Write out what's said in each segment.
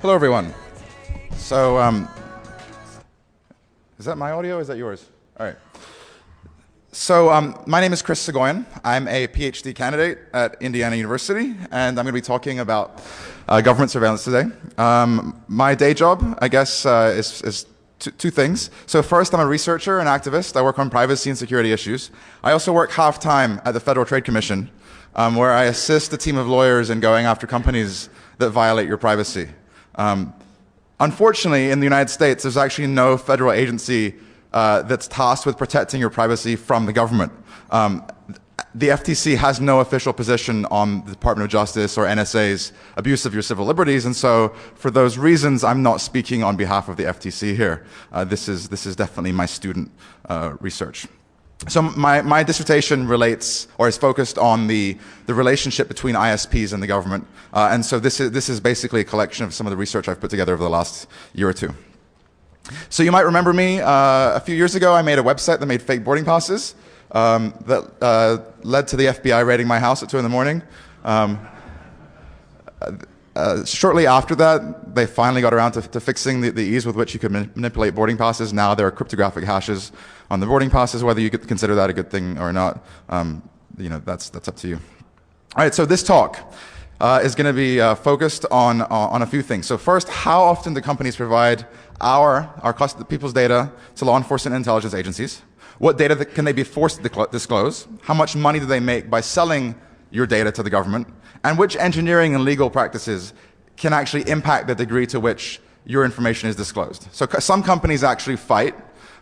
Hello, everyone. So, is that my audio or is that yours? All right. So, my name is Soghoian. I'm a PhD candidate at Indiana University, and I'm going to be talking about government surveillance today. My day job, I guess, is two things. So first, I'm a researcher and activist. I work on privacy and security issues. I also work half-time at the Federal Trade Commission, where I assist a team of lawyers in going after companies that violate your privacy. Unfortunately, in the United States, there's actually no federal agency that's tasked with protecting your privacy from the government. The FTC has no official position on the Department of Justice or NSA's abuse of your civil liberties, and so for those reasons, I'm not speaking on behalf of the FTC here. This is definitely my student research. So my dissertation relates, or is focused on the relationship between ISPs and the government, and so this is basically a collection of some of the research I've put together over the last year or two. So you might remember me, a few years ago I made a website that made fake boarding passes that led to the FBI raiding my house at 2 in the morning. Shortly after that, they finally got around to fixing the ease with which you could manipulate boarding passes. Now there are cryptographic hashes on the boarding passes. Whether you could consider that a good thing or not, that's up to you. All right, so this talk is going to be focused on a few things. So first, how often do companies provide people's data to law enforcement and intelligence agencies? What data can they be forced to disclose? How much money do they make by selling your data to the government? And which engineering and legal practices can actually impact the degree to which your information is disclosed? So some companies actually fight,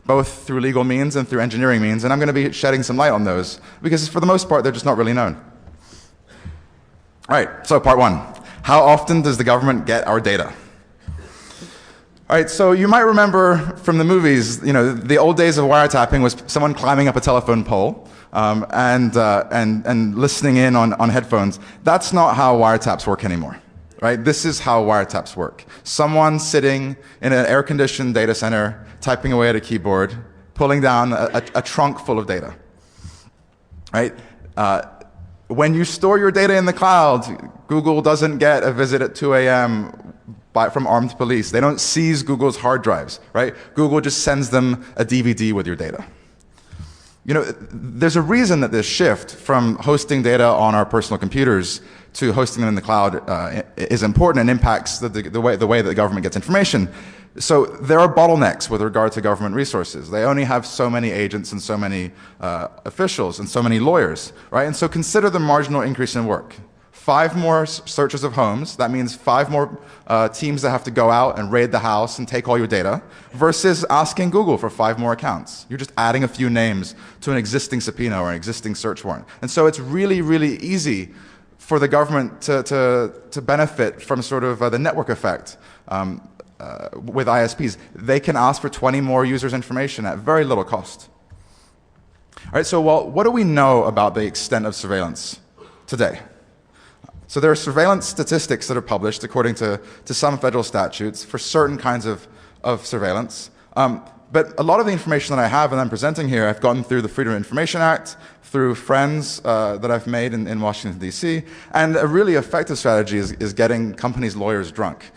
both through legal means and through engineering means, and I'm going to be shedding some light on those, because for the most part, they're just not really known. All right, so part one. How often does the government get our data? All right, so you might remember from the movies, the old days of wiretapping was someone climbing up a telephone pole and listening in on headphones. That's not how wiretaps work anymore, right? This is how wiretaps work. Someone sitting in an air-conditioned data center, typing away at a keyboard, pulling down a trunk full of data, right? When you store your data in the cloud, Google doesn't get a visit at 2 a.m. From armed police. They don't seize Google's hard drives, right? Google just sends them a DVD with your data. There's a reason that this shift from hosting data on our personal computers to hosting them in the cloud is important and impacts the way that the government gets information. So there are bottlenecks with regard to government resources. They only have so many agents and so many officials and so many lawyers, right? And so consider the marginal increase in work. 5 more searches of homes, that means 5 more teams that have to go out and raid the house and take all your data, versus asking Google for 5 more accounts. You're just adding a few names to an existing subpoena or an existing search warrant. And so it's really, really easy for the government to benefit from sort of the network effect with ISPs. They can ask for 20 more users' information at very little cost. All right, so what do we know about the extent of surveillance today? So there are surveillance statistics that are published according to some federal statutes for certain kinds of surveillance. But a lot of the information that I have and I'm presenting here, I've gotten through the Freedom of Information Act, through friends that I've made in Washington, D.C., and a really effective strategy is getting companies' lawyers drunk.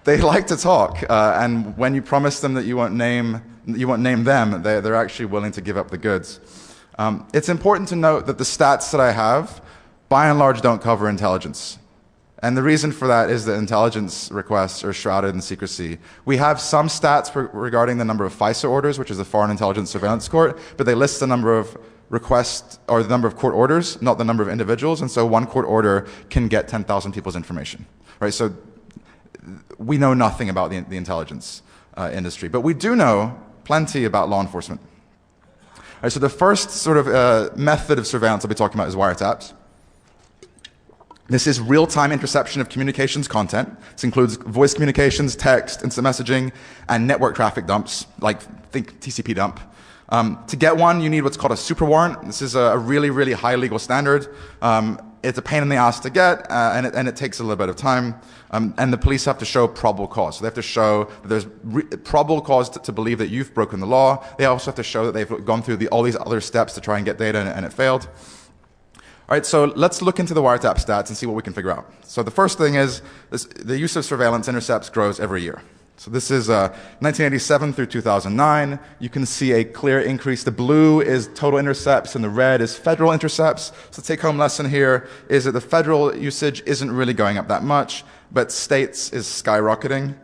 They like to talk, and when you promise them that you won't name them, they're actually willing to give up the goods. It's important to note that the stats that I have, by and large, don't cover intelligence. And the reason for that is that intelligence requests are shrouded in secrecy. We have some stats regarding the number of FISA orders, which is the Foreign Intelligence Surveillance Court, but they list the number of requests, or the number of court orders, not the number of individuals, and so one court order can get 10,000 people's information. Right? So we know nothing about the intelligence industry, but we do know plenty about law enforcement. All right, so the first sort of method of surveillance I'll be talking about is wiretaps. This is real-time interception of communications content. This includes voice communications, text, instant messaging, and network traffic dumps, think TCP dump. To get one, you need what's called a super warrant. This is a really, really high legal standard. It's a pain in the ass to get, and it takes a little bit of time. And the police have to show probable cause. So they have to show that there's probable cause to believe that you've broken the law. They also have to show that they've gone through all these other steps to try and get data, and it failed. All right, so let's look into the wiretap stats and see what we can figure out. So the first thing is the use of surveillance intercepts grows every year. So this is 1987 through 2009. You can see a clear increase. The blue is total intercepts and the red is federal intercepts. So the take-home lesson here is that the federal usage isn't really going up that much, but states is skyrocketing.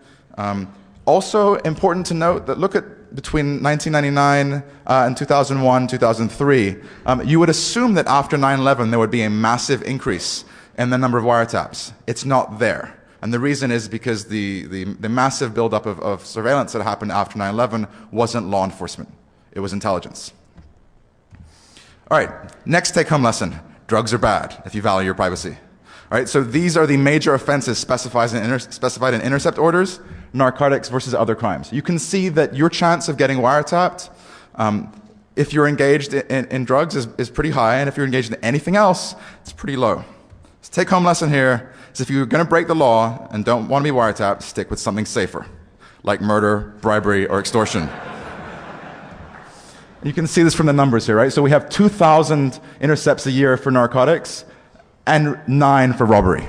Also important to note that look at between 1999 and 2001, 2003, you would assume that after 9/11 there would be a massive increase in the number of wiretaps. It's not there. And the reason is because the massive buildup of surveillance that happened after 9/11 wasn't law enforcement. It was intelligence. All right, next take-home lesson. Drugs are bad if you value your privacy. All right, so these are the major offenses specified in intercept orders, narcotics versus other crimes. You can see that your chance of getting wiretapped, if you're engaged in drugs, is pretty high, and if you're engaged in anything else, it's pretty low. So take-home lesson here is if you're going to break the law and don't want to be wiretapped, stick with something safer, like murder, bribery, or extortion. You can see this from the numbers here, right? So we have 2,000 intercepts a year for narcotics and 9 for robbery.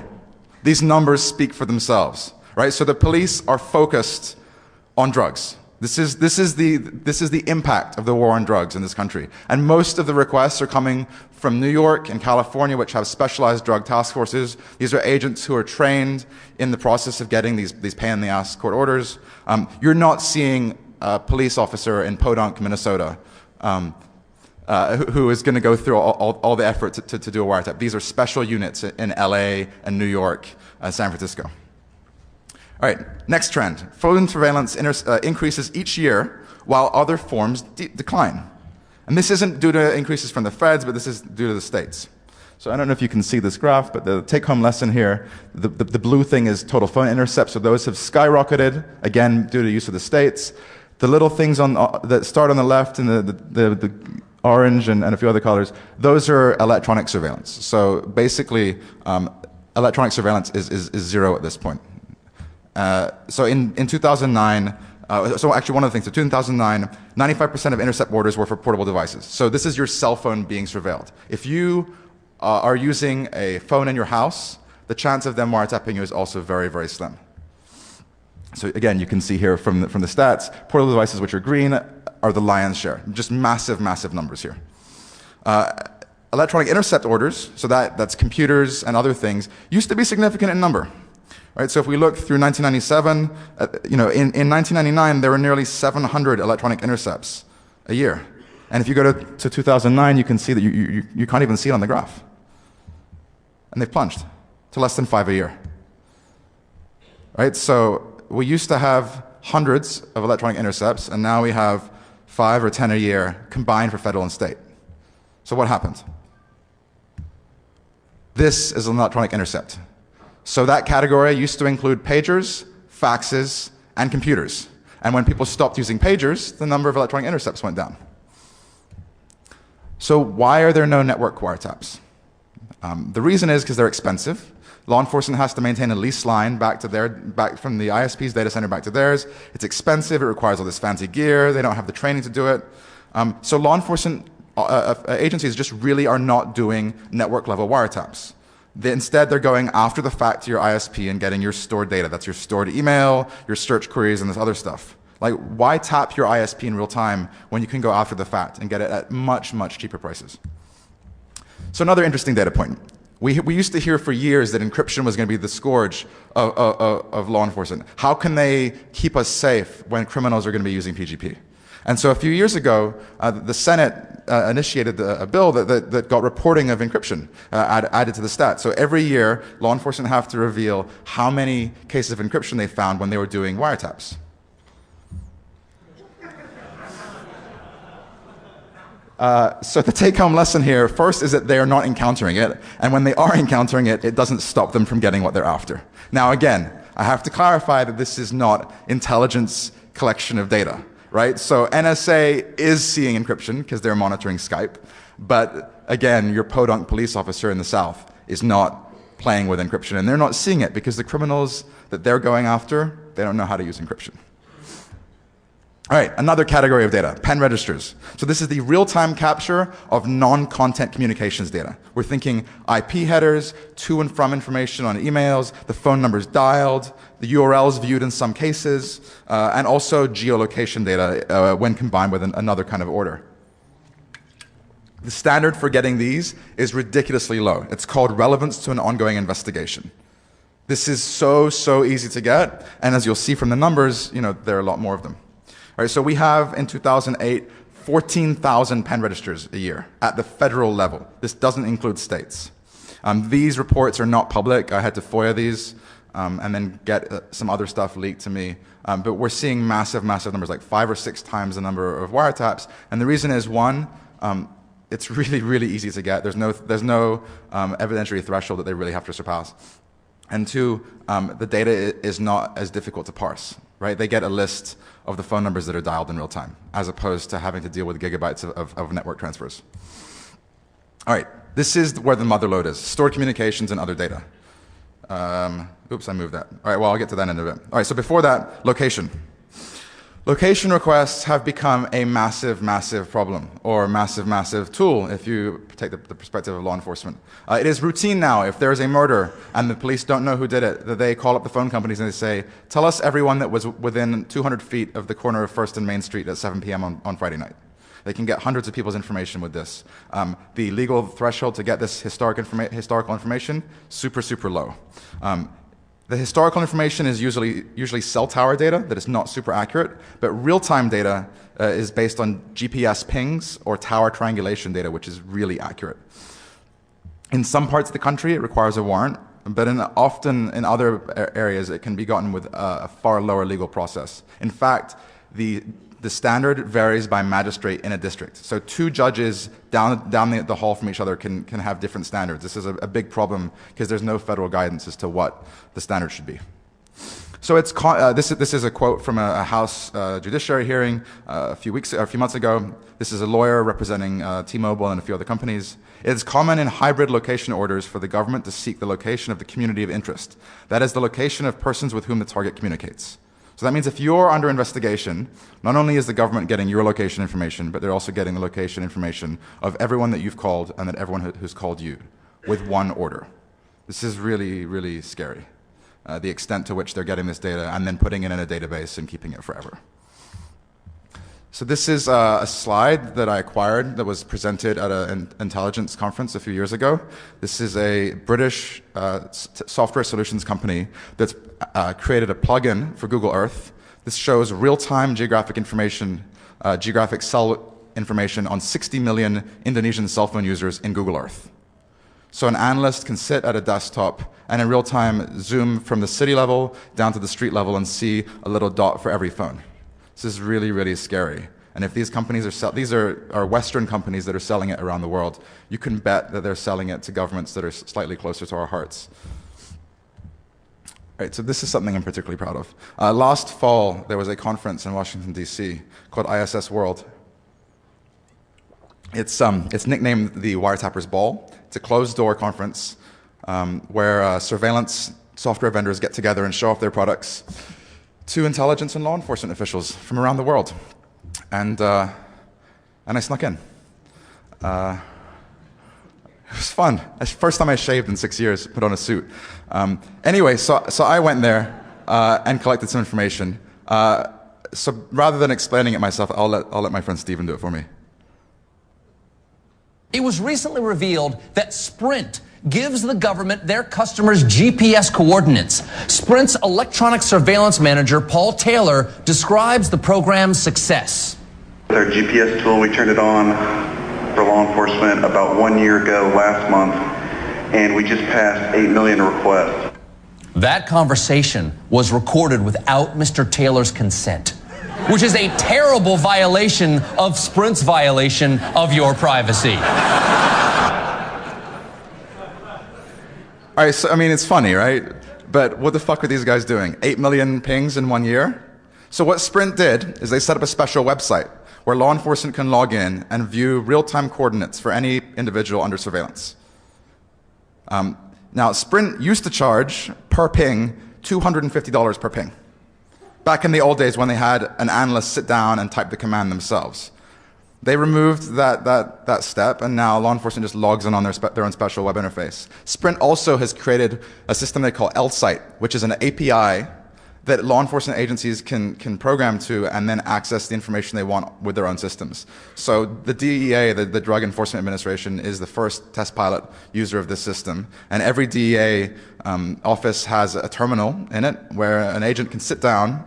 These numbers speak for themselves, right? So the police are focused on drugs. This is the impact of the war on drugs in this country. And most of the requests are coming from New York and California, which have specialized drug task forces. These are agents who are trained in the process of getting these pain-in-the-ass court orders. You're not seeing a police officer in Podunk, Minnesota, who is going to go through all the effort to do a wiretap. These are special units in LA and New York, San Francisco. All right, next trend. Phone surveillance increases each year while other forms decline. And this isn't due to increases from the feds, but this is due to the states. So I don't know if you can see this graph, but the take-home lesson here, the blue thing is total phone intercepts, so those have skyrocketed, again, due to use of the states. The little things that start on the left and the orange and a few other colors, those are electronic surveillance. So basically, electronic surveillance is zero at this point. So in 2009, so actually one of the things, in 2009, 95% of intercept orders were for portable devices. So this is your cell phone being surveilled. If you are using a phone in your house, the chance of them wiretapping you is also very, very slim. So again, you can see here from the stats, portable devices, which are green, are the lion's share. Just massive, massive numbers here. Electronic intercept orders, so that's computers and other things, used to be significant in number. Right, so if we look through 1997, in 1999, there were nearly 700 electronic intercepts a year. And if you go to 2009, you can see that you can't even see it on the graph. And they've plunged to less than 5 a year. Right, so we used to have hundreds of electronic intercepts, and now we have 5 or 10 a year combined for federal and state. So what happened? This is an electronic intercept. So that category used to include pagers, faxes, and computers. And when people stopped using pagers, the number of electronic intercepts went down. So why are there no network wiretaps? The reason is because they're expensive. Law enforcement has to maintain a lease line back from the ISP's data center back to theirs. It's expensive. It requires all this fancy gear. They don't have the training to do it. So law enforcement agencies just really are not doing network-level wiretaps. Instead, they're going after the fact to your ISP and getting your stored data. That's your stored email, your search queries, and this other stuff. Like, why tap your ISP in real time when you can go after the fact and get it at much, much cheaper prices? So another interesting data point. We used to hear for years that encryption was going to be the scourge of law enforcement. How can they keep us safe when criminals are going to be using PGP? And so a few years ago, the Senate initiated a bill that got reporting of encryption added to the stats. So every year, law enforcement have to reveal how many cases of encryption they found when they were doing wiretaps. So the take-home lesson here, first, is that they are not encountering it, and when they are encountering it, it doesn't stop them from getting what they're after. Now again, I have to clarify that this is not intelligence collection of data. Right? So NSA is seeing encryption because they're monitoring Skype. But again, your podunk police officer in the South is not playing with encryption. And they're not seeing it because the criminals that they're going after, they don't know how to use encryption. All right, another category of data, pen registers. So this is the real-time capture of non-content communications data. We're thinking IP headers, to and from information on emails, the phone numbers dialed, the URLs viewed in some cases, and also geolocation data when combined with another kind of order. The standard for getting these is ridiculously low. It's called relevance to an ongoing investigation. This is so easy to get, and as you'll see from the numbers, there are a lot more of them. All right, so we have, in 2008, 14,000 pen registers a year at the federal level. This doesn't include states. These reports are not public. I had to FOIA these and then get some other stuff leaked to me. But we're seeing massive numbers, like 5 or 6 times the number of wiretaps. And the reason is, one, it's really easy to get. There's no evidentiary threshold that they really have to surpass. And two, the data is not as difficult to parse, right? They get a list of the phone numbers that are dialed in real time, as opposed to having to deal with gigabytes of network transfers. All right, this is where the mother lode is, stored communications and other data. Oops, I moved that. All right, well, I'll get to that in a bit. All right, so before that, location. Location requests have become a massive problem, or massive tool if you take the perspective of law enforcement. It is routine now, if there is a murder and the police don't know who did it, that they call up the phone companies and they say, tell us everyone that was within 200 feet of the corner of 1st and Main Street at 7 p.m. on Friday night. They can get hundreds of people's information with this. The legal threshold to get this historical information, super low. The historical information is usually cell tower data that is not super accurate, but real-time data is based on GPS pings or tower triangulation data, which is really accurate. In some parts of the country, it requires a warrant, but often in other areas, it can be gotten with a far lower legal process. In fact, the standard varies by magistrate in a district. So 2 judges down the hall from each other can have different standards. This is a big problem because there's no federal guidance as to what the standard should be. So this is a quote from a House Judiciary hearing a few months ago. This is a lawyer representing T-Mobile and a few other companies. It is common in hybrid location orders for the government to seek the location of the community of interest. That is the location of persons with whom the target communicates. So that means if you're under investigation, not only is the government getting your location information, but they're also getting the location information of everyone that you've called and that everyone who's called you with one order. This is really scary, the extent to which they're getting this data and then putting it in a database and keeping it forever. So this is a slide that I acquired that was presented at an intelligence conference a few years ago. This is a British software solutions company that's created a plugin for Google Earth. This shows real-time geographic information, geographic cell information on 60 million Indonesian cell phone users in Google Earth. So an analyst can sit at a desktop and in real time zoom from the city level down to the street level and see a little dot for every phone. This is really scary. And if these companies these are Western companies that are selling it around the world, you can bet that they're selling it to governments that are slightly closer to our hearts. All right, so this is something I'm particularly proud of. Last fall, there was a conference in Washington, D.C. called ISS World. It's nicknamed the Wiretappers Ball. It's a closed-door conference where surveillance software vendors get together and show off their products to intelligence and law enforcement officials from around the world. And I snuck in. It was fun. First time I shaved in 6 years, put on a suit. Anyway, so I went there and collected some information. So rather than explaining it myself, I'll let my friend Steven do it for me. It was recently revealed that Sprint gives the government their customers' GPS coordinates. Sprint's electronic surveillance manager, Paul Taylor, describes the program's success. With our GPS tool, we turned it on for law enforcement about 1 year ago last month, and we just passed 8 million requests. That conversation was recorded without Mr. Taylor's consent, which is a terrible violation of Sprint's violation of your privacy. All right, so I mean, it's funny, right? But what the fuck are these guys doing? 8 million pings in 1 year? So what Sprint did is they set up a special website where law enforcement can log in and view real-time coordinates for any individual under surveillance. Now, Sprint used to charge per ping $250 per ping. back in the old days when they had an analyst sit down and type the command themselves. They removed that step, and now law enforcement just logs in on their own special web interface. Sprint also has created a system they call LSite, which is an API that law enforcement agencies can program to and then access the information they want with their own systems. So the DEA, the Drug Enforcement Administration, is the first test pilot user of this system. And every DEA office has a terminal in it where an agent can sit down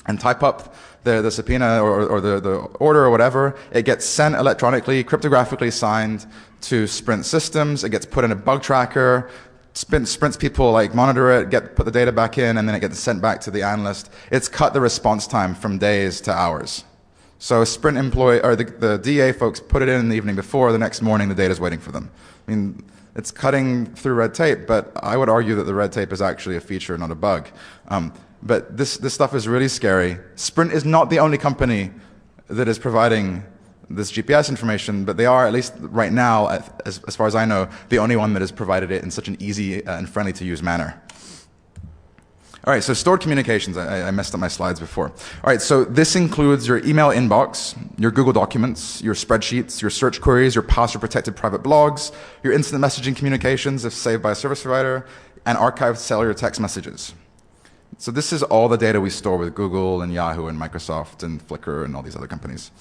and type up the subpoena or the order or whatever. It gets sent electronically, cryptographically signed to Sprint systems. It gets put in a bug tracker. Sprint's people monitor it, put the data back in, and then it gets sent back to the analyst. It's cut the response time from days to hours. So a Sprint employee, or the DA folks put it in the evening before, the next morning the data's waiting for them. I mean, it's cutting through red tape, but I would argue that the red tape is actually a feature, not a bug. But this stuff is really scary. Sprint is not the only company that is providing this GPS information, but they are, at least right now, as far as I know, the only one that has provided it in such an easy and friendly to use manner. All right, so stored communications. I messed up my slides before. All right, so this includes your email inbox, your Google Documents, your spreadsheets, your search queries, your password-protected private blogs, your instant messaging communications if saved by a service provider, and archived cellular text messages. So this is all the data we store with Google and Yahoo and Microsoft and Flickr and all these other companies.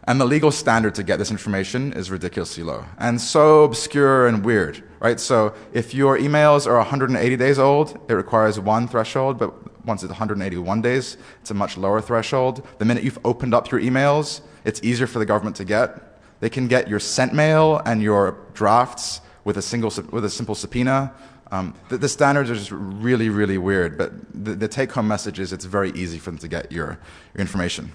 And the legal standard to get this information is ridiculously low and so obscure and weird, right? So if your emails are 180 days old, it requires one threshold, but once it's 181 days, it's a much lower threshold. The minute you've opened up your emails, it's easier for the government to get. They can get your sent mail and your drafts with a simple subpoena. The standards are just really, really weird, but the take-home message is it's very easy for them to get your information.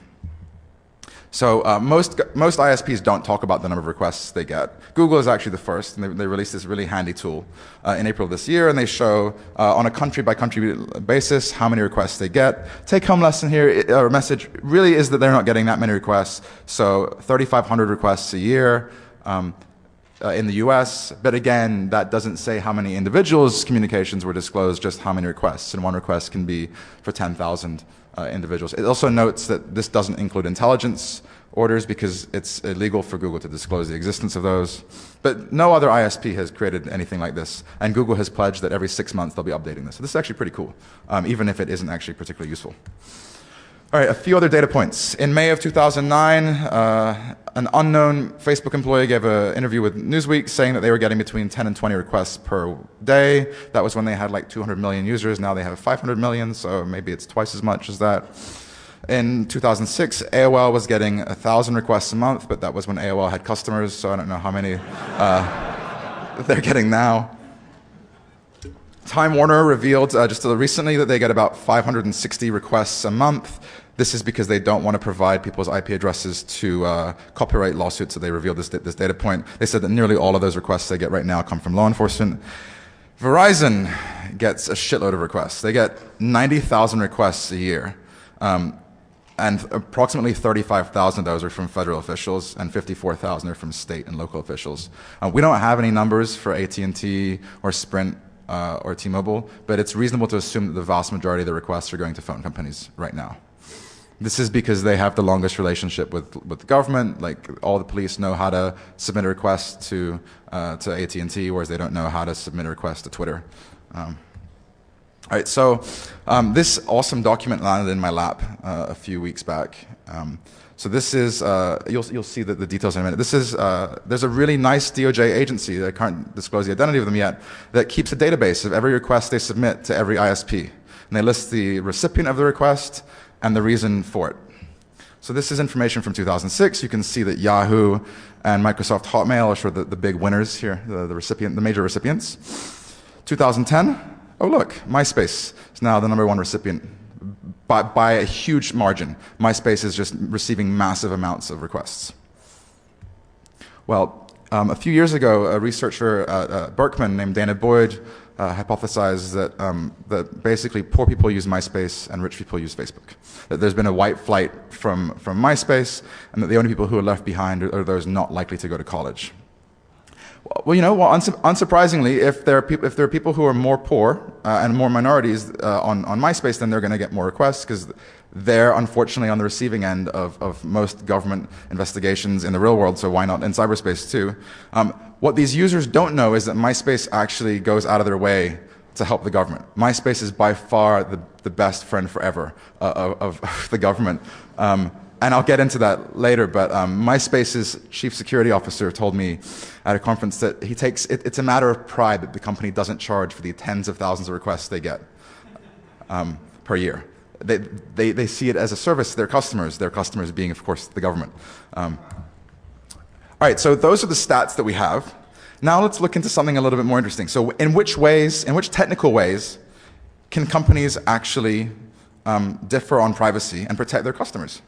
So most ISPs don't talk about the number of requests they get. Google is actually the first, and they released this really handy tool in April of this year, and they show on a country-by-country basis how many requests they get. Take-home lesson here, or message, really is that they're not getting that many requests. So 3,500 requests a year in the US, but again, that doesn't say how many individuals' communications were disclosed, just how many requests, and one request can be for 10,000 individuals. It also notes that this doesn't include intelligence orders because it's illegal for Google to disclose the existence of those. But no other ISP has created anything like this, and Google has pledged that every 6 months they'll be updating this. So this is actually pretty cool, even if it isn't actually particularly useful. All right, a few other data points. In May of 2009, an unknown Facebook employee gave an interview with Newsweek saying that they were getting between 10 and 20 requests per day. That was when they had like 200 million users. Now they have 500 million, so maybe it's twice as much as that. In 2006, AOL was getting 1,000 requests a month, but that was when AOL had customers, so I don't know how many they're getting now. Time Warner revealed just recently that they get about 560 requests a month. This is because they don't want to provide people's IP addresses to copyright lawsuits, so they revealed this data point. They said that nearly all of those requests they get right now come from law enforcement. Verizon gets a shitload of requests. They get 90,000 requests a year, and approximately 35,000 of those are from federal officials, and 54,000 are from state and local officials. We don't have any numbers for AT&T or Sprint or T-Mobile, but it's reasonable to assume that the vast majority of the requests are going to phone companies right now. This is because they have the longest relationship with the government. Like, all the police know how to submit a request to AT&T, whereas they don't know how to submit a request to Twitter. All right, so this awesome document landed in my lap a few weeks back. So this is, you'll see the details in a minute. This is, there's a really nice DOJ agency, that I can't disclose the identity of them yet, that keeps a database of every request they submit to every ISP. And they list the recipient of the request and the reason for it. So this is information from 2006. You can see that Yahoo and Microsoft Hotmail are sort of the big winners here, the major recipients. 2010, oh look, MySpace is now the #1 recipient. By a huge margin. MySpace is just receiving massive amounts of requests. Well, a few years ago, a researcher at Berkman named Dana Boyd hypothesized that basically poor people use MySpace and rich people use Facebook. That there's been a white flight from MySpace, and that the only people who are left behind are those not likely to go to college. Well, unsurprisingly, if there are people who are more poor and more minorities on MySpace, then they're going to get more requests because they're unfortunately on the receiving end of most government investigations in the real world, so why not in cyberspace too? What these users don't know is that MySpace actually goes out of their way to help the government. MySpace is by far the best friend forever of the government. And I'll get into that later, but MySpace's chief security officer told me at a conference that it's a matter of pride that the company doesn't charge for the tens of thousands of requests they get per year. They see it as a service to their customers being, of course, the government. All right, so those are the stats that we have. Now let's look into something a little bit more interesting. So in which technical ways can companies actually differ on privacy and protect their customers?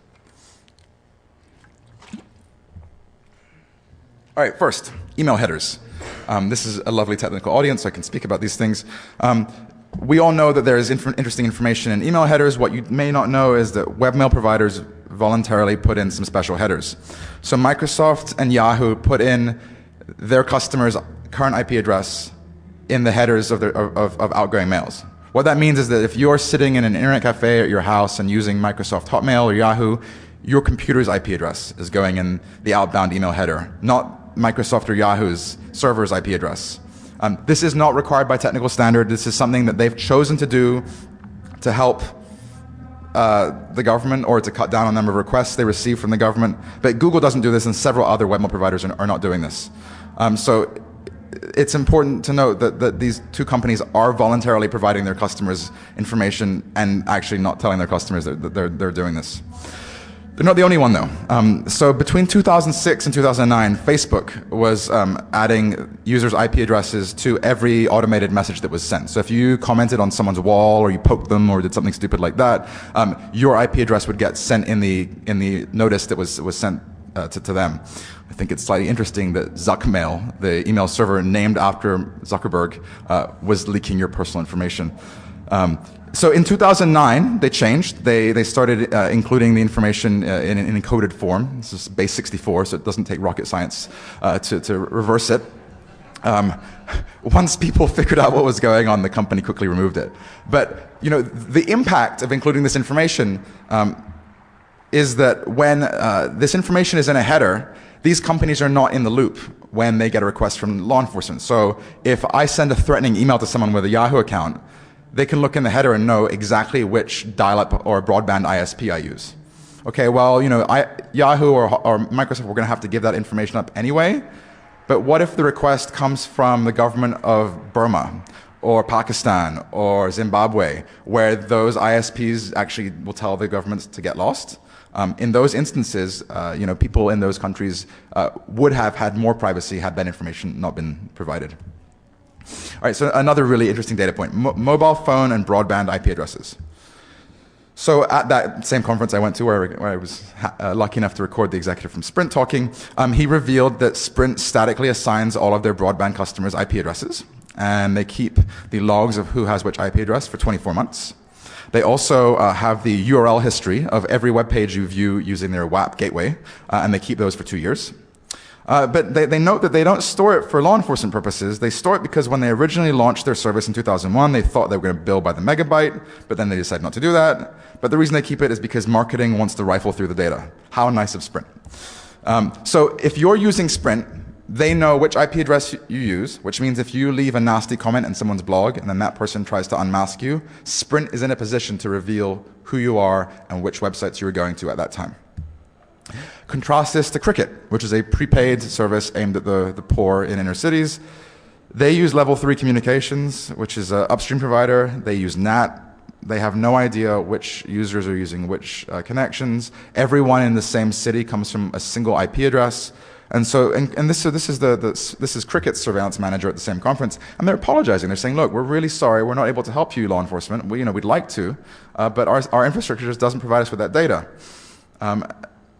All right, first, email headers. This is a lovely technical audience, so I can speak about these things. We all know that there is interesting information in email headers. What you may not know is that webmail providers voluntarily put in some special headers. So Microsoft and Yahoo put in their customers' current IP address in the headers of outgoing mails. What that means is that if you're sitting in an internet cafe at your house and using Microsoft Hotmail or Yahoo, your computer's IP address is going in the outbound email header, not Microsoft or Yahoo's server's IP address. This is not required by technical standard. This is something that they've chosen to do to help the government or to cut down on the number of requests they receive from the government. But Google doesn't do this, and several other webmail providers are not doing this. So it's important to note that these two companies are voluntarily providing their customers information and actually not telling their customers that they're doing this. They're not the only one, though. So between 2006 and 2009, Facebook was adding users' IP addresses to every automated message that was sent. So if you commented on someone's wall or you poked them or did something stupid like that, your IP address would get sent in the notice that was sent to them. I think it's slightly interesting that Zuckmail, the email server named after Zuckerberg, was leaking your personal information. So in 2009, they changed. They started including the information in an encoded form. This is base 64, so it doesn't take rocket science to reverse it. Once people figured out what was going on, the company quickly removed it. But the impact of including this information is that when this information is in a header, these companies are not in the loop when they get a request from law enforcement. So if I send a threatening email to someone with a Yahoo account, they can look in the header and know exactly which dial-up or broadband ISP I use. Okay, well, Yahoo or Microsoft, we're going to have to give that information up anyway. But what if the request comes from the government of Burma or Pakistan or Zimbabwe, where those ISPs actually will tell the governments to get lost? In those instances, people in those countries would have had more privacy had that information not been provided. All right, so another really interesting data point, mobile phone and broadband IP addresses. So at that same conference I went to where I was lucky enough to record the executive from Sprint talking, he revealed that Sprint statically assigns all of their broadband customers IP addresses, and they keep the logs of who has which IP address for 24 months. They also have the URL history of every web page you view using their WAP gateway, and they keep those for 2 years. But they note that they don't store it for law enforcement purposes. They store it because when they originally launched their service in 2001, they thought they were going to bill by the megabyte, but then they decided not to do that. But the reason they keep it is because marketing wants to rifle through the data. How nice of Sprint. So if you're using Sprint, they know which IP address you use, which means if you leave a nasty comment in someone's blog and then that person tries to unmask you, Sprint is in a position to reveal who you are and which websites you were going to at that time. Contrast this to Cricket, which is a prepaid service aimed at the poor in inner cities. They use level 3 communications, which is an upstream provider. They use NAT. They have no idea which users are using which connections. Everyone in the same city comes from a single IP address. And so, this is Cricket's surveillance manager at the same conference, and they're apologizing. They're saying, "Look, we're really sorry. We're not able to help you, law enforcement. We'd like to, but our infrastructure just doesn't provide us with that data."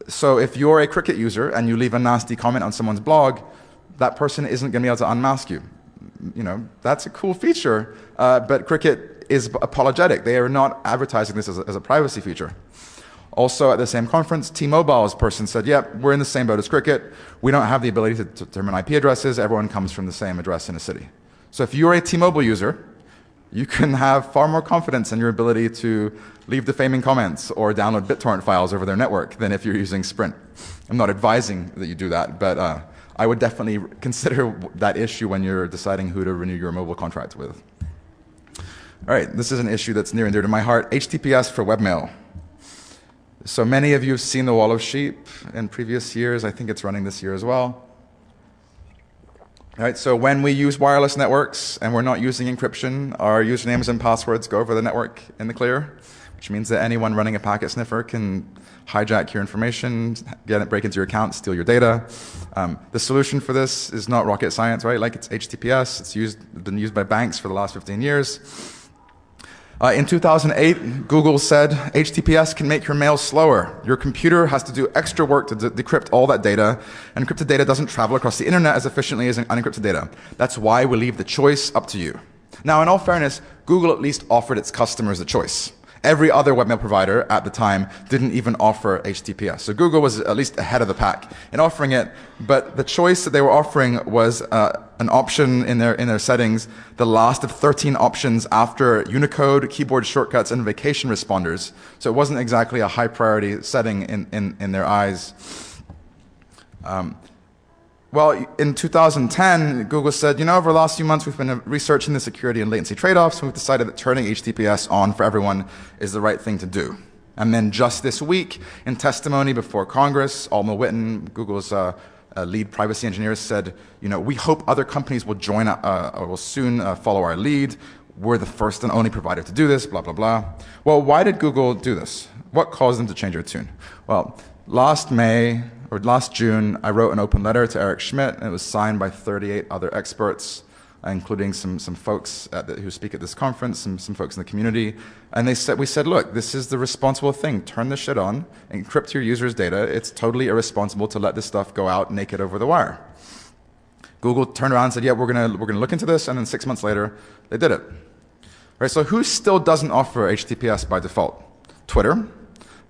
So if you're a Cricket user and you leave a nasty comment on someone's blog, that person isn't going to be able to unmask you. That's a cool feature, but Cricket is apologetic. They are not advertising this as a privacy feature. Also at the same conference, T-Mobile's person said, yep, we're in the same boat as Cricket. We don't have the ability to determine IP addresses. Everyone comes from the same address in a city. So if you're a T-Mobile user, you can have far more confidence in your ability to leave defaming comments or download BitTorrent files over their network than if you're using Sprint. I'm not advising that you do that, but I would definitely consider that issue when you're deciding who to renew your mobile contract with. All right, this is an issue that's near and dear to my heart, HTTPS for webmail. So many of you have seen the wall of sheep in previous years. I think it's running this year as well. All right, so when we use wireless networks and we're not using encryption, our usernames and passwords go over the network in the clear, which means that anyone running a packet sniffer can hijack your information, break into your account, steal your data. The solution for this is not rocket science, right? Like it's HTTPS. It's been used by banks for the last 15 years. In 2008, Google said, HTTPS can make your mail slower. Your computer has to do extra work to decrypt all that data, and encrypted data doesn't travel across the internet as efficiently as unencrypted data. That's why we leave the choice up to you. Now, in all fairness, Google at least offered its customers the choice. Every other webmail provider at the time didn't even offer HTTPS. So Google was at least ahead of the pack in offering it, but the choice that they were offering was an option in their settings, the last of 13 options after Unicode, keyboard shortcuts, and vacation responders. So it wasn't exactly a high priority setting in their eyes. Well, in 2010, Google said, you know, over the last few months, we've been researching the security and latency trade-offs, and we've decided that turning HTTPS on for everyone is the right thing to do. And then just this week, in testimony before Congress, Alma Witten, Google's lead privacy engineer, said, you know, we hope other companies will join or will soon follow our lead. We're the first and only provider to do this, blah, blah, blah. Well, why did Google do this? What caused them to change their tune? Well, last June, I wrote an open letter to Eric Schmidt, and it was signed by 38 other experts, including some folks who speak at this conference, some folks in the community. And we said, look, this is the responsible thing. Turn this shit on, encrypt your users' data. It's totally irresponsible to let this stuff go out naked over the wire. Google turned around and said, yeah, we're gonna look into this, and then 6 months later, they did it. All right, so who still doesn't offer HTTPS by default? Twitter,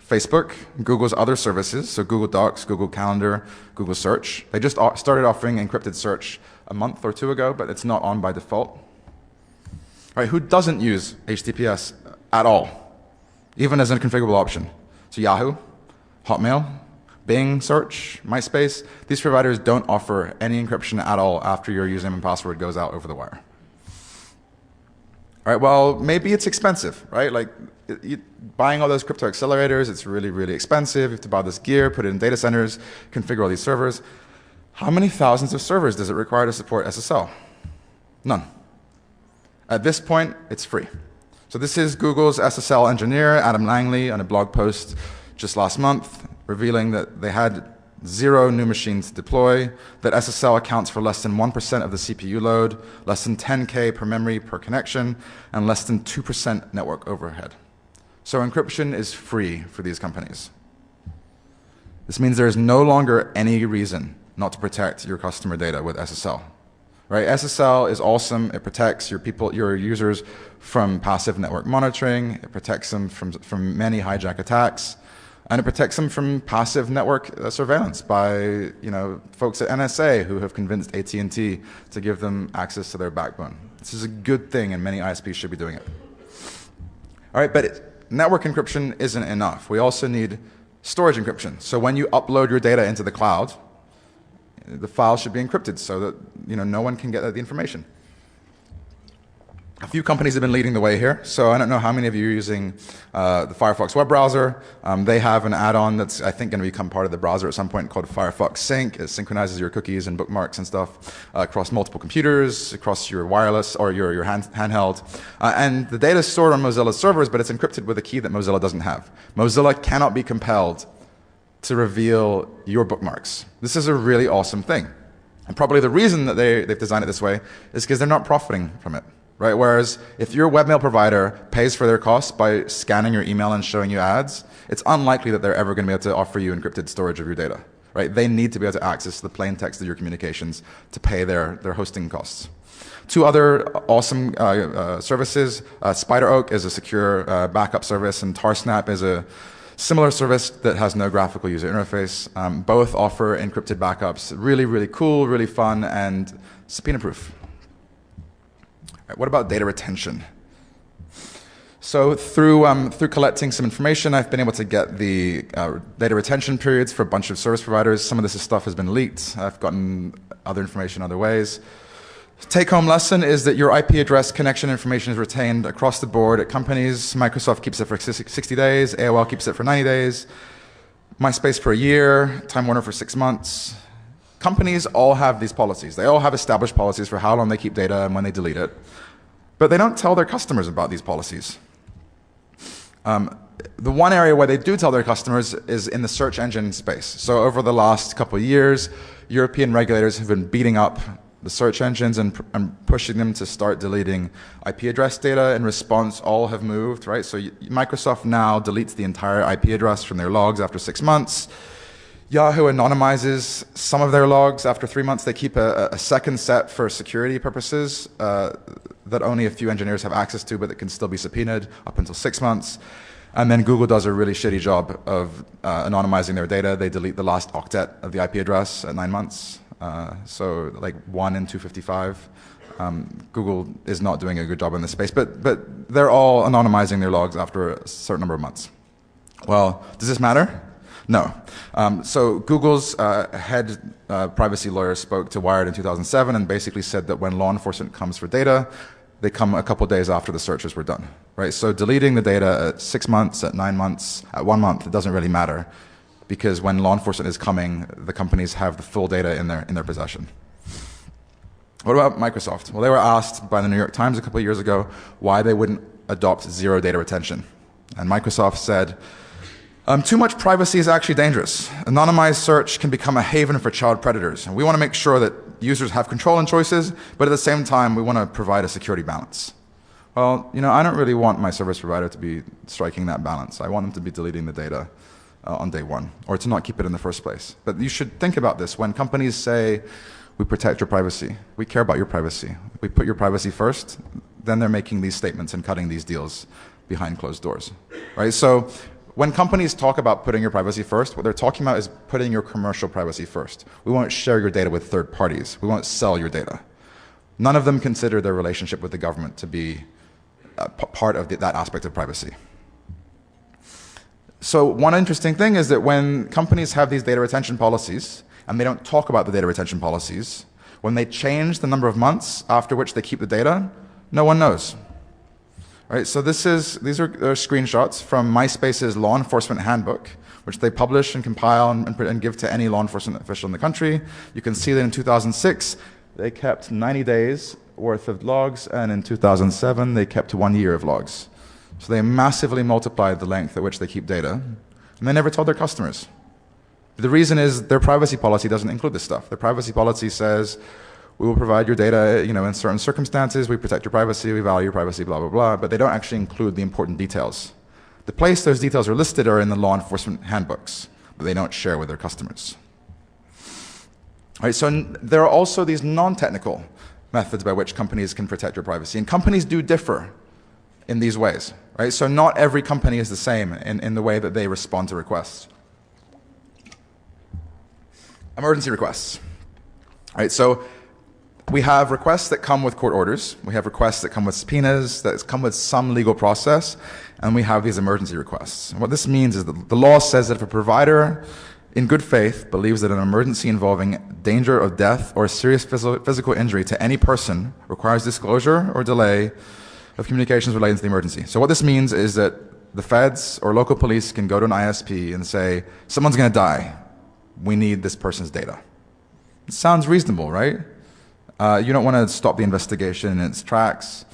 Facebook, Google's other services, so Google Docs, Google Calendar, Google Search. They just started offering encrypted search a month or two ago, but it's not on by default. All right, who doesn't use HTTPS at all, even as a configurable option? So Yahoo, Hotmail, Bing Search, MySpace, these providers don't offer any encryption at all after your username and password goes out over the wire. All right, well, maybe it's expensive, right? Like buying all those crypto accelerators, it's really, really expensive. You have to buy this gear, put it in data centers, configure all these servers. How many thousands of servers does it require to support SSL? None. At this point, it's free. So this is Google's SSL engineer, Adam Langley, on a blog post just last month, revealing that they had 0 new machines to deploy, that SSL accounts for less than 1% of the CPU load, less than 10K per memory per connection, and less than 2% network overhead. So encryption is free for these companies. This means there is no longer any reason not to protect your customer data with SSL. Right? SSL is awesome. It protects your users from passive network monitoring. It protects them from many hijack attacks. And it protects them from passive network surveillance by folks at NSA who have convinced AT&T to give them access to their backbone. This is a good thing, and many ISPs should be doing it. All right, but network encryption isn't enough. We also need storage encryption. So when you upload your data into the cloud, the file should be encrypted so that no one can get the information. A few companies have been leading the way here. So I don't know how many of you are using the Firefox web browser. They have an add-on that's, I think, going to become part of the browser at some point called Firefox Sync. It synchronizes your cookies and bookmarks and stuff across multiple computers, across your wireless or your handheld. And the data is stored on Mozilla's servers, but it's encrypted with a key that Mozilla doesn't have. Mozilla cannot be compelled to reveal your bookmarks. This is a really awesome thing. And probably the reason that they've designed it this way is because they're not profiting from it. Right? Whereas if your webmail provider pays for their costs by scanning your email and showing you ads, it's unlikely that they're ever going to be able to offer you encrypted storage of your data. Right? They need to be able to access the plain text of your communications to pay their hosting costs. Two other awesome services. SpiderOak is a secure backup service, and Tarsnap is a Similar service that has no graphical user interface. Both offer encrypted backups. Really, really cool, really fun, and subpoena-proof. Right, what about data retention? So through collecting some information, I've been able to get the data retention periods for a bunch of service providers. Some of this stuff has been leaked. I've gotten other information other ways. Take-home lesson is that your IP address connection information is retained across the board at companies. Microsoft keeps it for 60 days. AOL keeps it for 90 days. MySpace for a year. Time Warner for 6 months. Companies all have these policies. They all have established policies for how long they keep data and when they delete it. But they don't tell their customers about these policies. The one area where they do tell their customers is in the search engine space. So over the last couple of years, European regulators have been beating up the search engines and pushing them to start deleting IP address data. In response, all have moved, right? So Microsoft now deletes the entire IP address from their logs after 6 months. Yahoo anonymizes some of their logs. After 3 months, they keep a second set for security purposes that only a few engineers have access to, but that can still be subpoenaed up until 6 months. And then Google does a really shitty job of anonymizing their data. They delete the last octet of the IP address at 9 months. So like 1 in 255. Google is not doing a good job in this space, but they're all anonymizing their logs after a certain number of months. Well, does this matter? No. So Google's head privacy lawyer spoke to Wired in 2007 and basically said that when law enforcement comes for data, they come a couple days after the searches were done, right? So deleting the data at 6 months, at 9 months, at 1 month, it doesn't really matter, because when law enforcement is coming, the companies have the full data in their possession. What about Microsoft? Well, they were asked by the New York Times a couple of years ago why they wouldn't adopt zero data retention. And Microsoft said, too much privacy is actually dangerous. Anonymized search can become a haven for child predators. And we want to make sure that users have control and choices, but at the same time, we want to provide a security balance. Well, I don't really want my service provider to be striking that balance. I want them to be deleting the data on day one, or to not keep it in the first place. But you should think about this. When companies say, we protect your privacy, we care about your privacy, we put your privacy first, then they're making these statements and cutting these deals behind closed doors, right? So when companies talk about putting your privacy first, what they're talking about is putting your commercial privacy first. We won't share your data with third parties. We won't sell your data. None of them consider their relationship with the government to be part of that aspect of privacy. So one interesting thing is that when companies have these data retention policies, and they don't talk about the data retention policies, when they change the number of months after which they keep the data, no one knows. Right, so these are screenshots from MySpace's law enforcement handbook, which they publish and compile and give to any law enforcement official in the country. You can see that in 2006, they kept 90 days worth of logs, and in 2007, they kept 1 year of logs. So they massively multiplied the length at which they keep data, and they never told their customers. The reason is their privacy policy doesn't include this stuff. Their privacy policy says, we will provide your data, in certain circumstances, we protect your privacy, we value your privacy, blah, blah, blah, but they don't actually include the important details. The place those details are listed are in the law enforcement handbooks, but they don't share with their customers. All right, so there are also these non-technical methods by which companies can protect your privacy, and companies do differ in these ways, right? So not every company is the same in the way that they respond to requests. Emergency requests. All right, so we have requests that come with court orders, we have requests that come with subpoenas, that come with some legal process, and we have these emergency requests. And what this means is that the law says that if a provider in good faith believes that an emergency involving danger of death or serious physical injury to any person requires disclosure or delay of communications relating to the emergency. So what this means is that the feds or local police can go to an ISP and say, someone's going to die. We need this person's data. It sounds reasonable, right? You don't want to stop the investigation in its tracks.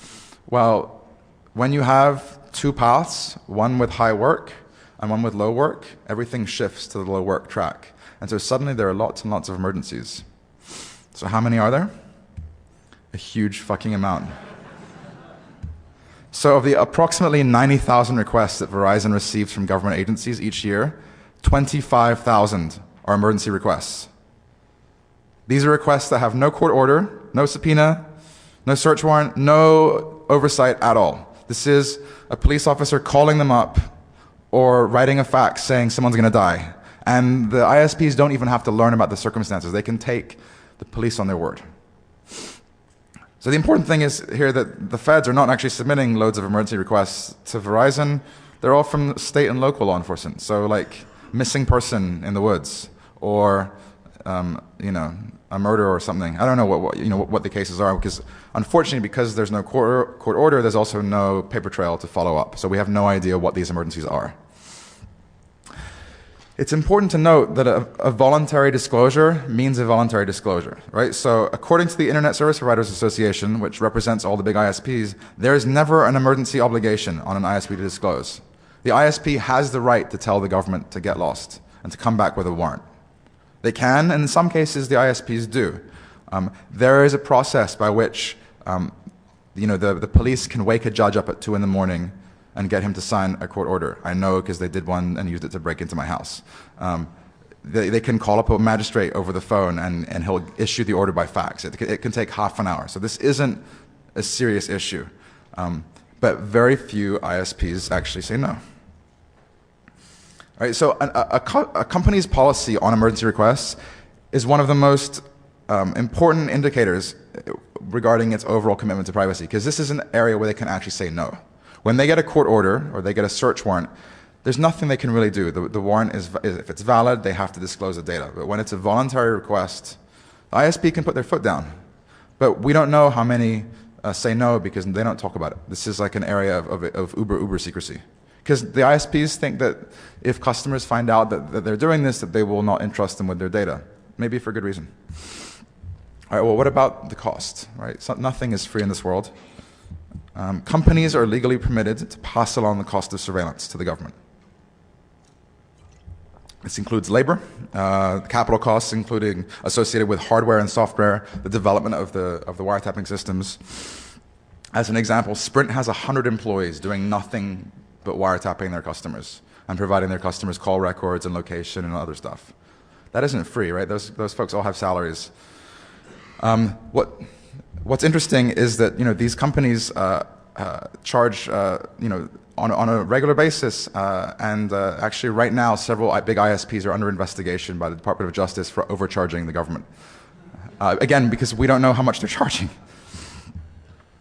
Well, when you have two paths, one with high work and one with low work, everything shifts to the low work track. And so suddenly there are lots and lots of emergencies. So how many are there? A huge fucking amount. So of the approximately 90,000 requests that Verizon receives from government agencies each year, 25,000 are emergency requests. These are requests that have no court order, no subpoena, no search warrant, no oversight at all. This is a police officer calling them up or writing a fax saying someone's going to die. And the ISPs don't even have to learn about the circumstances. They can take the police on their word. So the important thing is here that the feds are not actually submitting loads of emergency requests to Verizon. They're all from state and local law enforcement. So like missing person in the woods, or you know, a murder or something. I don't know what the cases are, because unfortunately, because there's no court order, there's also no paper trail to follow up. So we have no idea what these emergencies are. It's important to note that a voluntary disclosure means a voluntary disclosure, right? So according to the Internet Service Providers Association, which represents all the big ISPs, there is never an emergency obligation on an ISP to disclose. The ISP has the right to tell the government to get lost and to come back with a warrant. They can, and in some cases the ISPs do. There is a process by which the police can wake a judge up at 2 in the morning and get him to sign a court order. I know because they did one and used it to break into my house. They can call up a magistrate over the phone and he'll issue the order by fax. It can take half an hour. So this isn't a serious issue. But very few ISPs actually say no. All right, so a company's policy on emergency requests is one of the most important indicators regarding its overall commitment to privacy, because this is an area where they can actually say no. When they get a court order or they get a search warrant, there's nothing they can really do. The warrant is, if it's valid, they have to disclose the data. But when it's a voluntary request, the ISP can put their foot down. But we don't know how many say no because they don't talk about it. This is like an area of uber secrecy. Because the ISPs think that if customers find out that they're doing this, that they will not entrust them with their data. Maybe for good reason. All right, well, what about the cost? Right? So nothing is free in this world. Companies are legally permitted to pass along the cost of surveillance to the government. This includes labor, capital costs, including associated with hardware and software, the development of the wiretapping systems. As an example, Sprint has 100 employees doing nothing but wiretapping their customers and providing their customers call records and location and other stuff. That isn't free, right? Those folks all have salaries. What's interesting is that these companies charge on a regular basis, and actually right now several big ISPs are under investigation by the Department of Justice for overcharging the government. Again, because we don't know how much they're charging.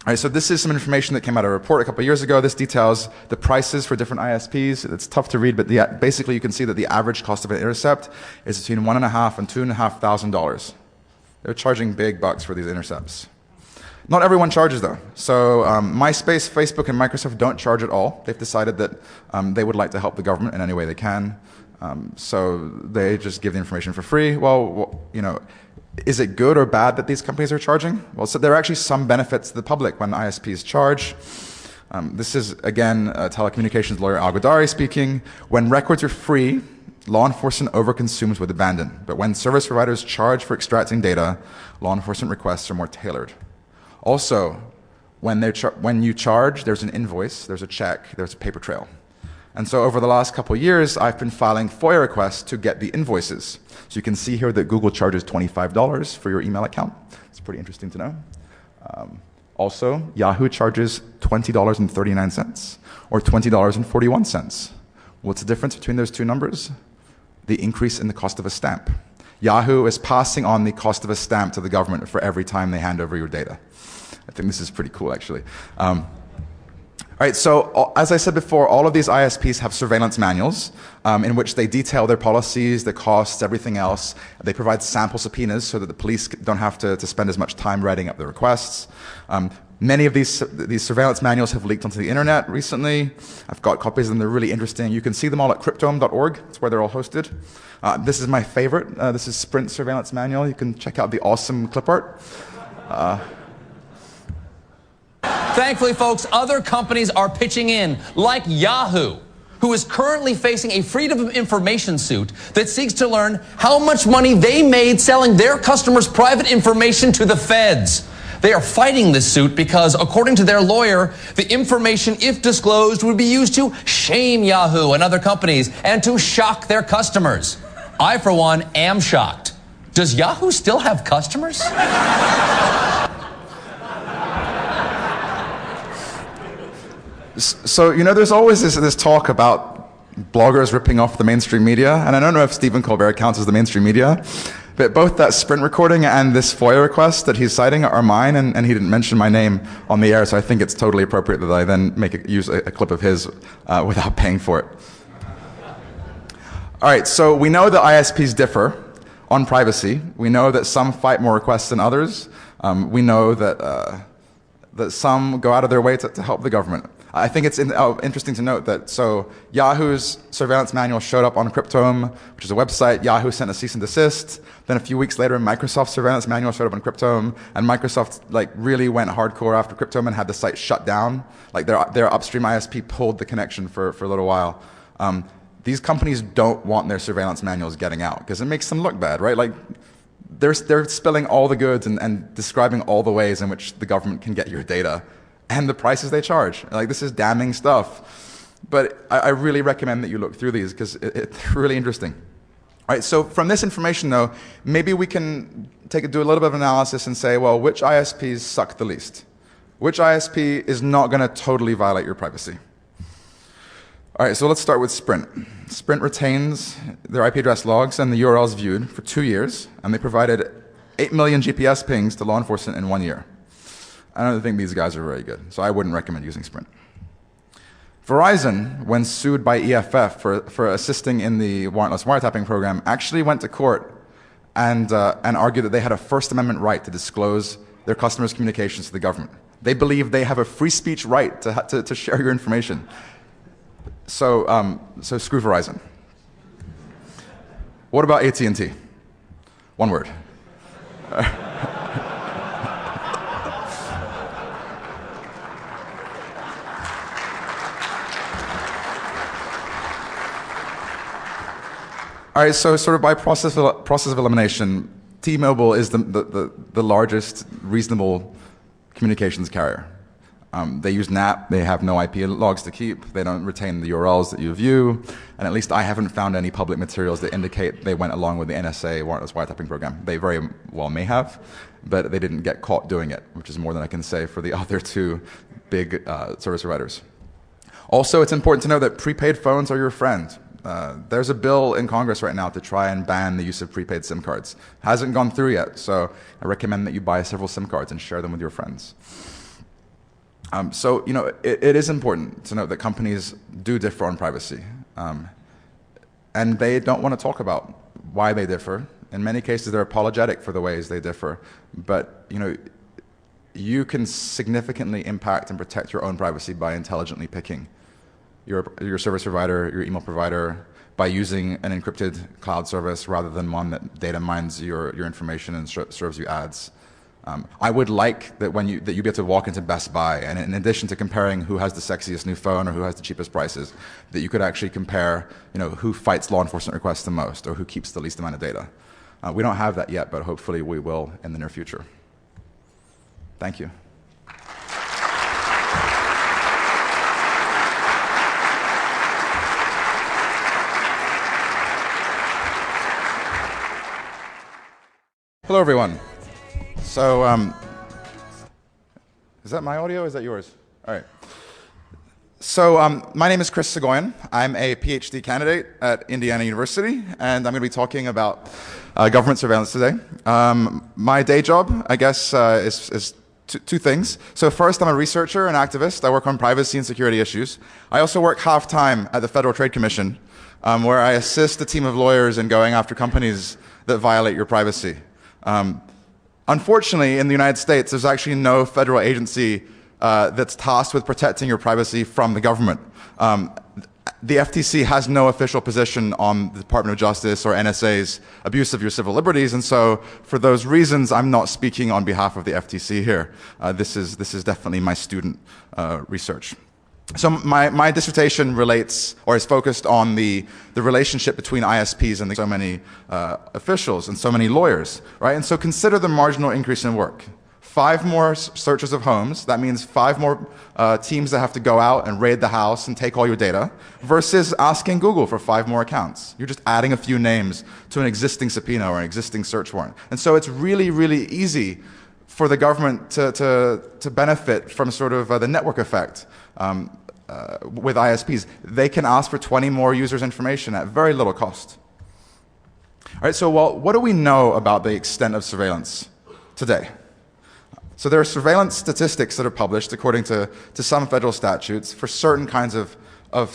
All right, so this is some information that came out of a report a couple of years ago. This details the prices for different ISPs. It's tough to read, but basically you can see that the average cost of an intercept is between $1,500 and $2,500. They're charging big bucks for these intercepts. Not everyone charges though. So MySpace, Facebook, and Microsoft don't charge at all. They've decided that they would like to help the government in any way they can. So they just give the information for free. Well, is it good or bad that these companies are charging? Well, so there are actually some benefits to the public when ISPs charge. This is, again, a telecommunications lawyer Al Godari speaking. When records are free, law enforcement overconsumes with abandon. But when service providers charge for extracting data, law enforcement requests are more tailored. Also, when you charge, there's an invoice, there's a check, there's a paper trail. And so over the last couple of years, I've been filing FOIA requests to get the invoices. So you can see here that Google charges $25 for your email account. It's pretty interesting to know. Also, Yahoo charges $20.39 or $20.41. What's the difference between those two numbers? The increase in the cost of a stamp. Yahoo is passing on the cost of a stamp to the government for every time they hand over your data. I think this is pretty cool, actually. All right, so as I said before, all of these ISPs have surveillance manuals in which they detail their policies, their costs, everything else. They provide sample subpoenas so that the police don't have to spend as much time writing up the requests. Many of these surveillance manuals have leaked onto the internet recently. I've got copies of them. They're really interesting. You can see them all at cryptome.org. That's where they're all hosted. This is my favorite. This is Sprint surveillance manual. You can check out the awesome clip art. Thankfully, folks, other companies are pitching in, like Yahoo, who is currently facing a Freedom of Information suit that seeks to learn how much money they made selling their customers' private information to the feds. They are fighting this suit because, according to their lawyer, the information, if disclosed, would be used to shame Yahoo and other companies and to shock their customers. I, for one, am shocked. Does Yahoo still have customers? So, there's always this talk about bloggers ripping off the mainstream media, and I don't know if Stephen Colbert counts as the mainstream media, but both that Sprint recording and this FOIA request that he's citing are mine, and he didn't mention my name on the air, so I think it's totally appropriate that I then use a clip of his without paying for it. All right, so we know that ISPs differ on privacy. We know that some fight more requests than others. We know that some go out of their way to help the government. I think it's interesting to note that Yahoo's surveillance manual showed up on Cryptome, which is a website. Yahoo sent a cease and desist. Then a few weeks later, Microsoft's surveillance manual showed up on Cryptome, and Microsoft really went hardcore after Cryptome and had the site shut down. Their upstream ISP pulled the connection for a little while. These companies don't want their surveillance manuals getting out because it makes them look bad, right? They're spilling all the goods and describing all the ways in which the government can get your data and the prices they charge. This is damning stuff. But I really recommend that you look through these because it's really interesting. All right, so from this information, though, maybe we can do a little bit of analysis and say, well, which ISPs suck the least? Which ISP is not going to totally violate your privacy? All right, so let's start with Sprint. Sprint retains their IP address logs and the URLs viewed for 2 years, and they provided 8 million GPS pings to law enforcement in 1 year. I don't think these guys are very good, so I wouldn't recommend using Sprint. Verizon, when sued by EFF for assisting in the warrantless wiretapping program, actually went to court and argued that they had a First Amendment right to disclose their customers' communications to the government. They believe they have a free speech right to share your information. So screw Verizon. What about AT&T? One word. All right, so sort of by process of elimination, T-Mobile is the largest reasonable communications carrier. They use NAP, they have no IP logs to keep, they don't retain the URLs that you view, and at least I haven't found any public materials that indicate they went along with the NSA warrantless wiretapping program. They very well may have, but they didn't get caught doing it, which is more than I can say for the other two big service providers. Also, it's important to know that prepaid phones are your friend. There's a bill in Congress right now to try and ban the use of prepaid SIM cards. Hasn't gone through yet, so I recommend that you buy several SIM cards and share them with your friends. It is important to note that companies do differ on privacy, and they don't want to talk about why they differ. In many cases, they're apologetic for the ways they differ, but you can significantly impact and protect your own privacy by intelligently picking your service provider, your email provider, by using an encrypted cloud service rather than one that data mines your information and serves you ads. I would like that that you be able to walk into Best Buy, and in addition to comparing who has the sexiest new phone or who has the cheapest prices, that you could actually compare, who fights law enforcement requests the most or who keeps the least amount of data. We don't have that yet, but hopefully we will in the near future. Thank you. Hello, everyone. So, is that my audio or is that yours? All right. So, my name is Soghoian. I'm a PhD candidate at Indiana University, and I'm going to be talking about government surveillance today. My day job, I guess, is two things. So first, I'm a researcher and activist. I work on privacy and security issues. I also work half-time at the Federal Trade Commission, where I assist a team of lawyers in going after companies that violate your privacy. Unfortunately, in the United States, there's actually no federal agency that's tasked with protecting your privacy from the government. The FTC has no official position on the Department of Justice or NSA's abuse of your civil liberties, and so for those reasons, I'm not speaking on behalf of the FTC here. This is definitely my student research. So my dissertation relates, or is focused on the relationship between ISPs and so many officials and so many lawyers, right? And so consider the marginal increase in work. 5 more searches of homes, that means 5 more teams that have to go out and raid the house and take all your data, versus asking Google for 5 more accounts. You're just adding a few names to an existing subpoena or an existing search warrant. And so it's really, really easy for the government to benefit from sort of the network effect. with ISPs, they can ask for 20 more users' information at very little cost. All right, so what do we know about the extent of surveillance today? So there are surveillance statistics that are published according to some federal statutes for certain kinds of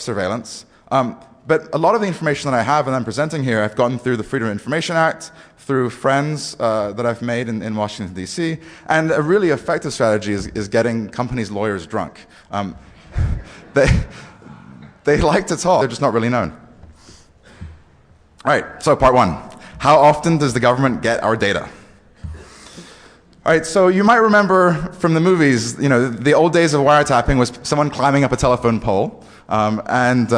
surveillance. But a lot of the information that I have and I'm presenting here, I've gotten through the Freedom of Information Act, through friends that I've made in Washington, D.C., and a really effective strategy is getting companies' lawyers drunk. They like to talk, they're just not really known. All right, so part one. How often does the government get our data? All right, so you might remember from the movies, you know, the old days of wiretapping was someone climbing up a telephone pole and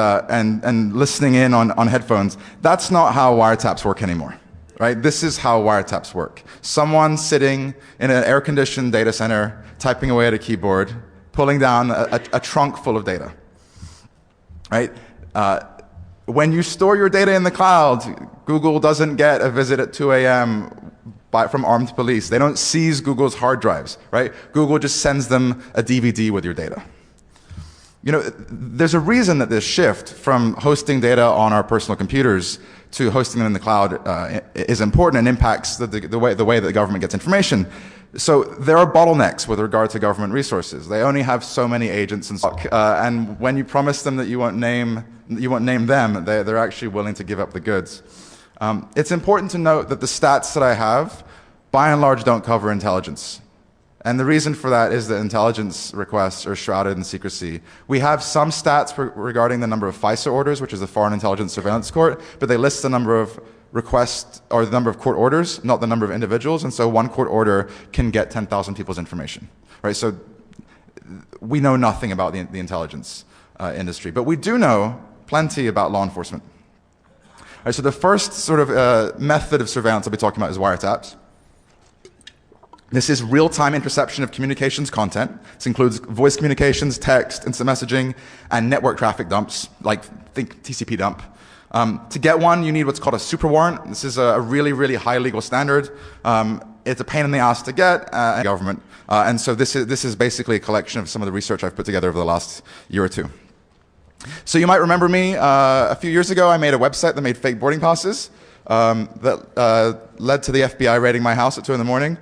listening in on headphones. That's not how wiretaps work anymore, right? This is how wiretaps work. Someone sitting in an air-conditioned data center, typing away at a keyboard, pulling down a trunk full of data, right? When you store your data in the cloud, Google doesn't get a visit at 2 a.m. from armed police. They don't seize Google's hard drives, right? Google just sends them a DVD with your data. You know, there's a reason that this shift from hosting data on our personal computers to hosting them in the cloud is important and impacts the way that the government gets information. So there are bottlenecks with regard to government resources. They only have so many agents and stock, and when you promise them that you won't name them, they're actually willing to give up the goods. It's important to note that the stats that I have, by and large, don't cover intelligence. And the reason for that is that intelligence requests are shrouded in secrecy. We have some stats regarding the number of FISA orders, which is the Foreign Intelligence Surveillance Court, but they list the number of requests or the number of court orders, not the number of individuals, and so one court order can get 10,000 people's information, right? So we know nothing about the intelligence industry, but we do know plenty about law enforcement. All right, so the first sort of method of surveillance I'll be talking about is wiretaps. This is real-time interception of communications content. This includes voice communications, text, instant messaging, and network traffic dumps, like think TCP dump. To get one, you need what's called a super warrant. This is a really, really high legal standard. It's a pain in the ass to get, government. And so this is basically a collection of some of the research I've put together over the last year or two. So you might remember me, a few years ago I made a website that made fake boarding passes that led to the FBI raiding my house at 2 in the morning.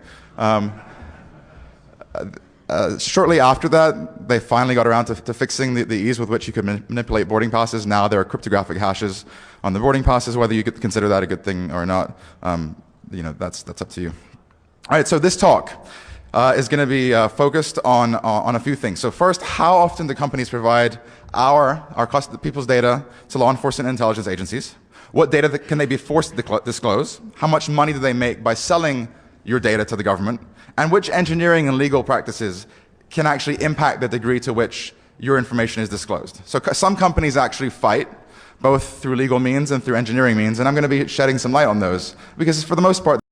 Shortly after that, they finally got around to fixing the ease with which you could manipulate boarding passes. Now there are cryptographic hashes on the boarding passes. Whether you could consider that a good thing or not, you know, that's up to you. All right, so this talk is going to be focused on a few things. So first, how often do companies provide people's data to law enforcement and intelligence agencies? What data can they be forced to disclose? How much money do they make by selling your data to the government? And which engineering and legal practices can actually impact the degree to which your information is disclosed? So some companies actually fight, both through legal means and through engineering means, and I'm going to be shedding some light on those, because for the most part,